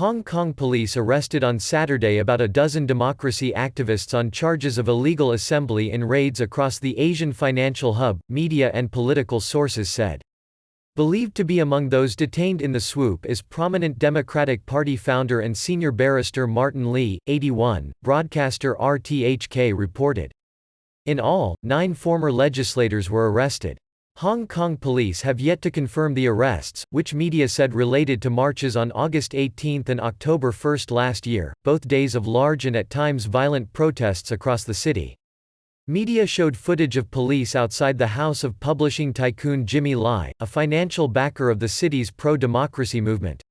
Hong Kong police arrested on Saturday about a dozen democracy activists on charges of illegal assembly in raids across the Asian financial hub, media and political sources said. Believed to be among those detained in the swoop is prominent Democratic Party founder and senior barrister Martin Lee, 81, broadcaster RTHK reported. In all, 9 former legislators were arrested. Hong Kong police have yet to confirm the arrests, which media said related to marches on August 18 and October 1 last year, both days of large and at times violent protests across the city. Media showed footage of police outside the house of publishing tycoon Jimmy Lai, a financial backer of the city's pro-democracy movement.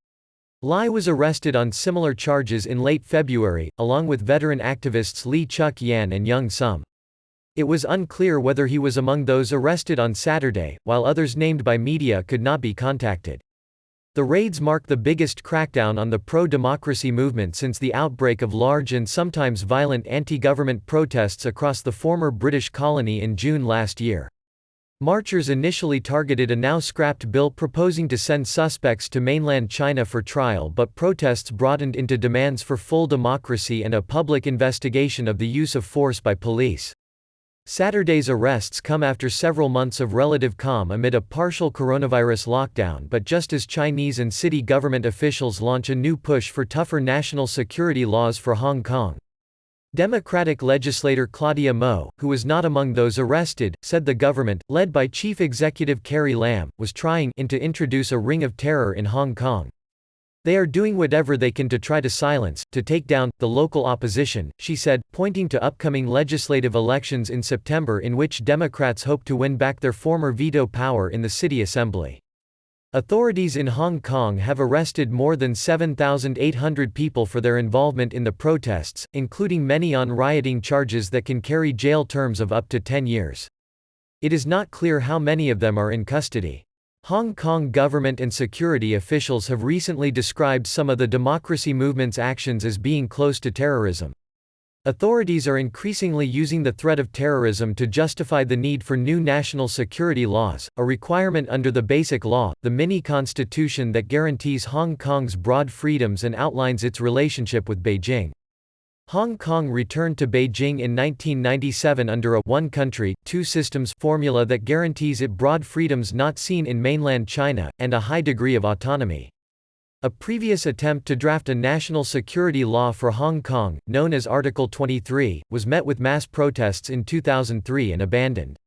Lai was arrested on similar charges in late February, along with veteran activists Lee Chuk-yan and Young Sum. It was unclear whether he was among those arrested on Saturday, while others named by media could not be contacted. The raids mark the biggest crackdown on the pro-democracy movement since the outbreak of large and sometimes violent anti-government protests across the former British colony in June last year. Marchers initially targeted a now-scrapped bill proposing to send suspects to mainland China for trial, but protests broadened into demands for full democracy and a public investigation of the use of force by police. Saturday's arrests come after several months of relative calm amid a partial coronavirus lockdown, but just as Chinese and city government officials launch a new push for tougher national security laws for Hong Kong. Democratic legislator Claudia Mo, who was not among those arrested, said the government, led by Chief Executive Carrie Lam, was trying to introduce a ring of terror in Hong Kong. They are doing whatever they can to try to silence, to take down, the local opposition, she said, pointing to upcoming legislative elections in September in which Democrats hope to win back their former veto power in the city assembly. Authorities in Hong Kong have arrested more than 7,800 people for their involvement in the protests, including many on rioting charges that can carry jail terms of up to 10 years. It is not clear how many of them are in custody. Hong Kong government and security officials have recently described some of the democracy movement's actions as being close to terrorism. Authorities are increasingly using the threat of terrorism to justify the need for new national security laws, a requirement under the Basic Law, the mini-constitution that guarantees Hong Kong's broad freedoms and outlines its relationship with Beijing. Hong Kong returned to Beijing in 1997 under a one country, two systems formula that guarantees it broad freedoms not seen in mainland China, and a high degree of autonomy. A previous attempt to draft a national security law for Hong Kong, known as Article 23, was met with mass protests in 2003 and abandoned.